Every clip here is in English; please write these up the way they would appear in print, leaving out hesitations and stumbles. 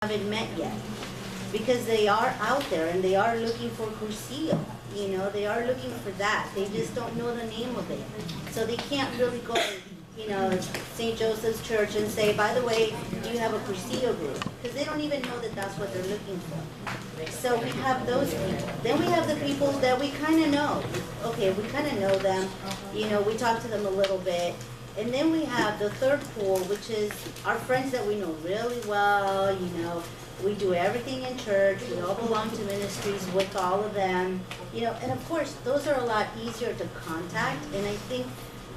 haven't met yet, because they are out there and they are looking for Cursillo. You know, they are looking for that. They just don't know the name of it. So they can't really go, St. Joseph's Church and say, by the way, do you have a Cursillo group? Because they don't even know that that's what they're looking for. So we have those people. Then we have the people that we kind of know. Okay, we kind of know them. We talk to them a little bit. And then we have the third pool, which is our friends that we know really well. We do everything in church. We all belong to ministries with all of them. And of course, those are a lot easier to contact. And I think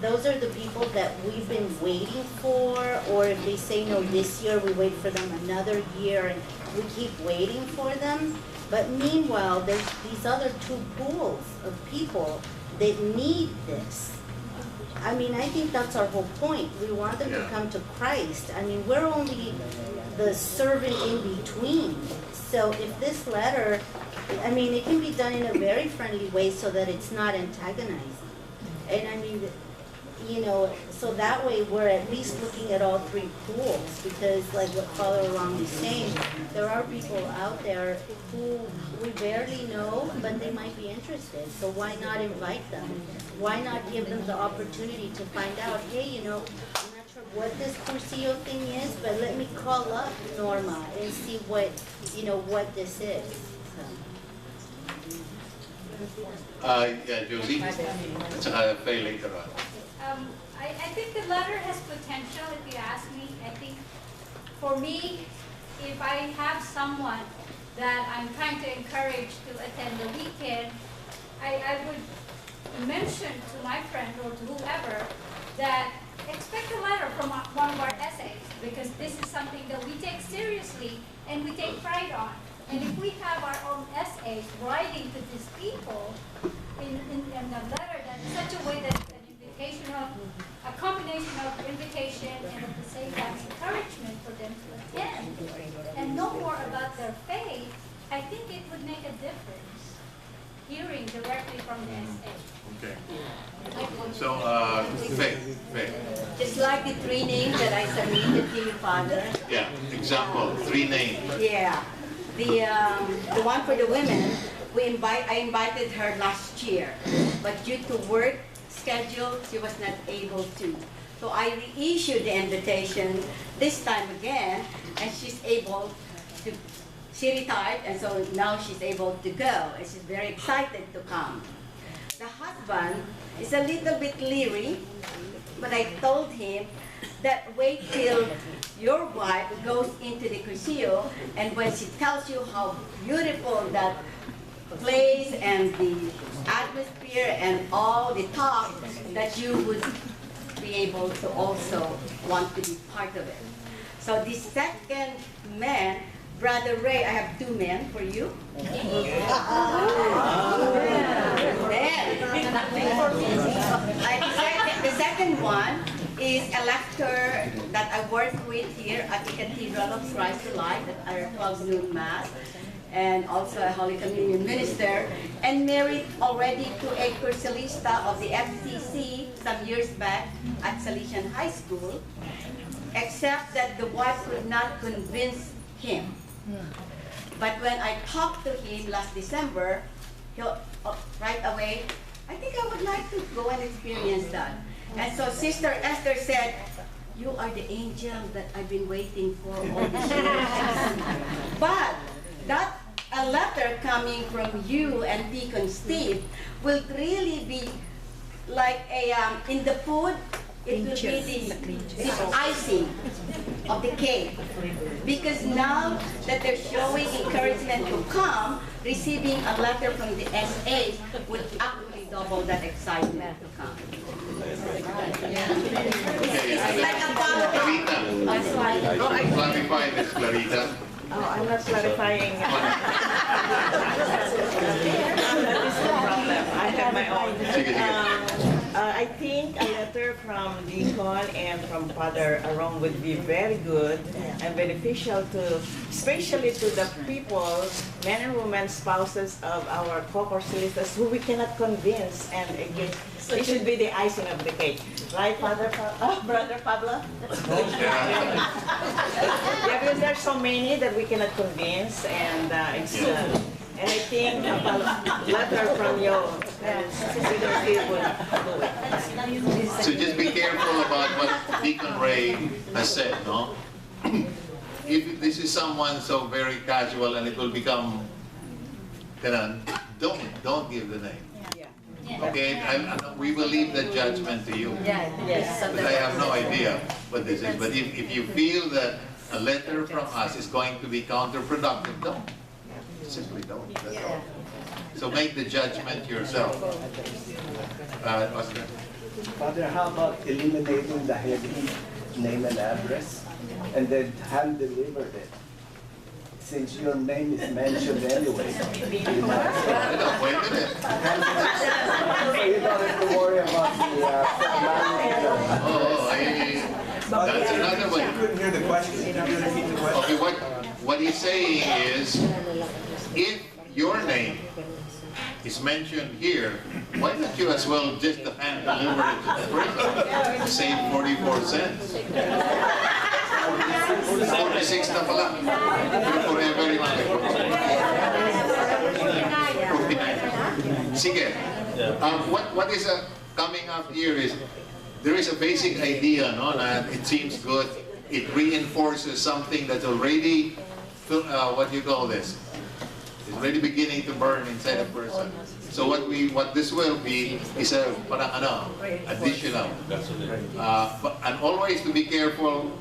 those are the people that we've been waiting for. Or if they say no this year, we wait for them another year, and we keep waiting for them. But meanwhile, there's these other two pools of people that need this. I think that's our whole point. We want them to come to Christ. We're only the servant in between. So if this letter, it can be done in a very friendly way so that it's not antagonizing. And so that way we're at least looking at all three pools, because like what Father Arong is saying, there are people out there who we barely know, but they might be interested. So why not invite them? Why not give them the opportunity to find out, hey, I'm not sure what this Cursillo thing is, but let me call up Norma and see what this is. Josie, Faye later on. I think the letter has potential, if you ask me. I think for me, if I have someone that I'm trying to encourage to attend the weekend, I would mention to my friend or to whoever that expect a letter from one of our essays, because this is something that we take seriously and we take pride on. And if we have our own essays writing to these people in a letter that is such a way that it's an invitational, a combination of invitation and at the same time encouragement for them to attend and know more about their faith, I think it would make a difference hearing directly from the essay. Okay. So, Faye. Just like the three names that I submitted to you, Father. Yeah, example, 3 names. Yeah. The one for the women, I invited her last year, but due to work schedule, she was not able to. So I reissued the invitation this time again, and she's able to. She retired, and so now she's able to go, and she's very excited to come. The husband is a little bit leery, but I told him that wait till your wife goes into the Cursillo, and when she tells you how beautiful that place and the atmosphere and all the talk, that you would be able to also want to be part of it. So the second man, Brother Ray, I have 2 men for you. The second one is a lector that I work with here at the Cathedral of Christ Alive at our 12 noon Mass, and also a Holy Communion minister, and married already to a Cursilista of the FCC some years back at Salesian High School, except that the wife could not convince him. But when I talked to him last December, he'll right away, I think I would like to go and experience that. And so Sister Esther said, you are the angel that I've been waiting for all these years. But that a letter coming from you and Deacon Steve will really be like a, in the food, it will be the icing of the cake. Because now that they're showing encouragement to come, receiving a letter from the SA would actually double that excitement to come. It's like a Clarita. Clarify this, Clarita. Oh, I'm not clarifying. That is the problem. I have my own. I think a letter from Deacon and from Father Arong would be very good and beneficial to, especially to the people, men and women, spouses of our co-course solicitors who we cannot convince, and again, it should be the icing of the cake. Right, Brother Pablo? Yeah, because there's so many that we cannot convince, and and I think a letter from you would do it. So just be careful about what Deacon Ray has said, no? If this is someone so very casual and it will become, don't give the name. Okay, we will leave the judgment to you. Yes. But I have no idea what this is. But if you feel that a letter from us is going to be counterproductive, don't. Simply don't. That's all. So make the judgment yourself. Oscar? Father, how about eliminating the heavy name and address and then hand delivered it? Since your name is mentioned anyway. Wait a minute. So you don't have to worry about the formality. That's another way. I couldn't hear the question. Can you repeat the question? Okay, what he's saying is, if your name is mentioned here, why don't you as well just hand deliver it to the person? Save 44 cents. 46 na pala. Forever yung mga 49. Sige. What is coming up here is, there is a basic idea, no, that it seems good. It reinforces something that's already, what do you call this? It's already beginning to burn inside a person. So what this will be is a parang additional. And always to be careful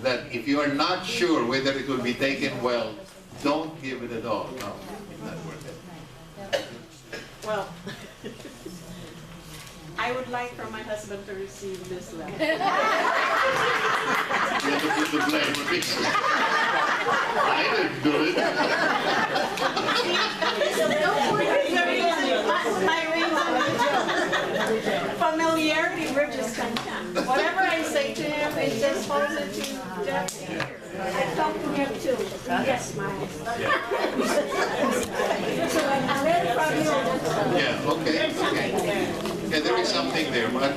that if you are not sure whether it will be taken well, don't give it at all. No, it's not worth it. Well, I would like for my husband to receive this letter. You have to put the blame on me. I didn't do it. My reason is familiarity bridges contempt. Whatever I say to him, it just falls into Jeff's ear. I talked to him too. Yes, ma'am. So a letter from you. Yeah, okay. Yeah, there is something there, but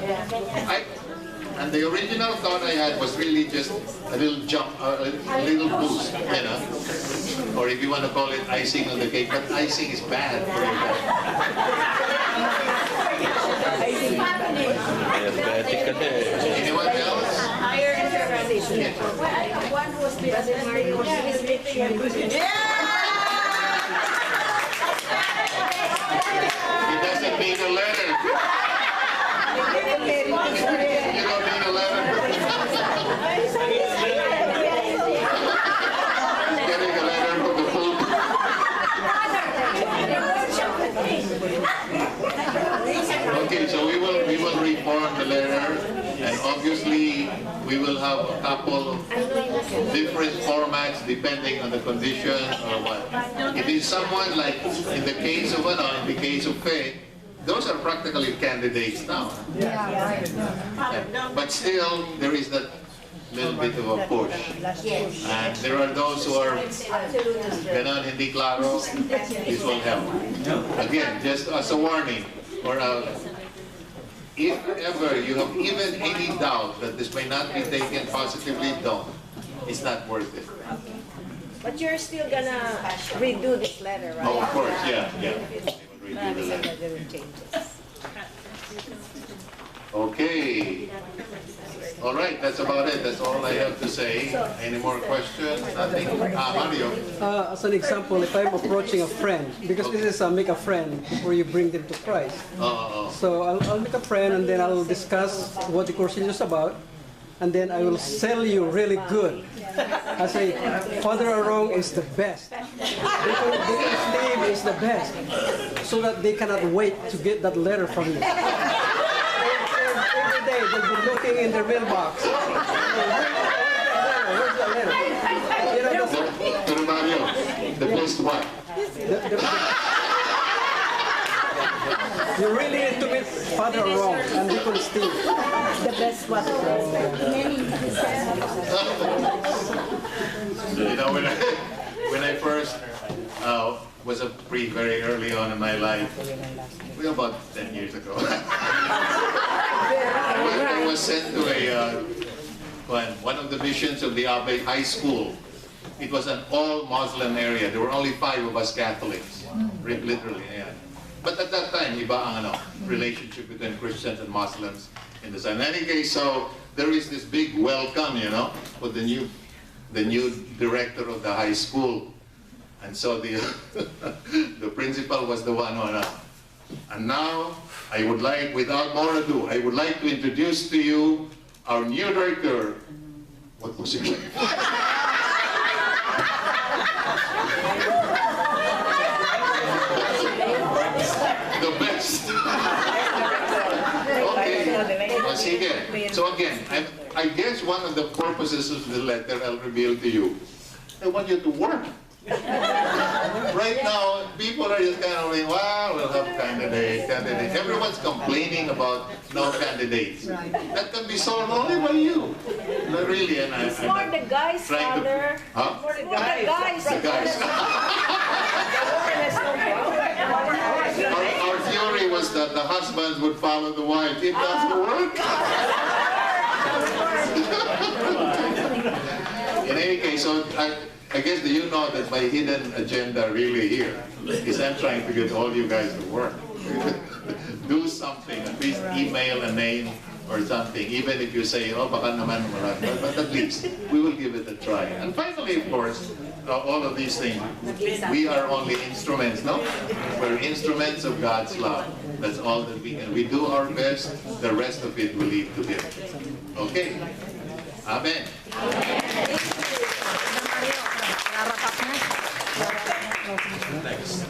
and the original thought I had was really just a little jump, a little boost, you know, or if you want to call it icing on the cake, but icing is bad for you. Anyone else? Higher interpretation. Well, I have one who was President Mario. He's making a good. He doesn't need a letter. You don't need a letter. Getting a letter from the Pope. Okay, so we will reform the letter, and obviously we will have a couple of different formats depending on the condition or what. If it's someone like in the case of faith, those are practically candidates now. Yeah. But still, there is that little bit of a push. And there are those who are ganon, hindi klaro, this will help. Again, just as a warning, or if ever you have even any doubt that this may not be taken positively, don't. It's not worth it. But you're still gonna redo this letter, right? Oh, of course, yeah. Redo the letter. Okay. All right, that's about it. That's all I have to say. Any more questions? Nothing? Mario. As an example, if I'm approaching a friend, because this is make a friend before you bring them to Christ. So I'll make a friend and then I'll discuss what the course is about. And then I will sell you really good. I say, Father Arong is the best. His name is the best. So that they cannot wait to get that letter from you. Every day they'll be looking in their mailbox. Where's the letter? You know, Pero Mario, the best what? You really need to meet Father Arong and Deacon Steve. The best one. You know, when I first was a priest very early on in my life, about 10 years ago, I was sent to one of the missions of the Abbey High School. It was an all-Muslim area. There were only 5 of us Catholics, literally. Yeah. But at that time, iba ang relationship between Christians and Muslims in the same. In any case, so there is this big welcome, you know, for the new director of the high school. And so the principal was the one who and now I would like, without more ado, I would like to introduce to you our new director. What was your name? The best. Okay. So again, I guess one of the purposes of the letter I'll reveal to you. I want you to work. Right now, people are just kind of like, wow, we'll have candidates. Everyone's complaining about no candidates. That can be solved only by you. Not really. And It's for the guys, Father. Huh? For the guys. The guys. Our theory was that the husbands would follow the wives. It doesn't work. In any case, so I guess do you know that my hidden agenda really here is I'm trying to get all you guys to work. Do something, at least email a name or something, even if you say, oh, baka naman marami, but at least we will give it a try. And finally, of course, all of these things, we are only instruments, no? We're instruments of God's love. That's all that we can. We do our best, the rest of it we leave to Him. Okay? Amen. Next.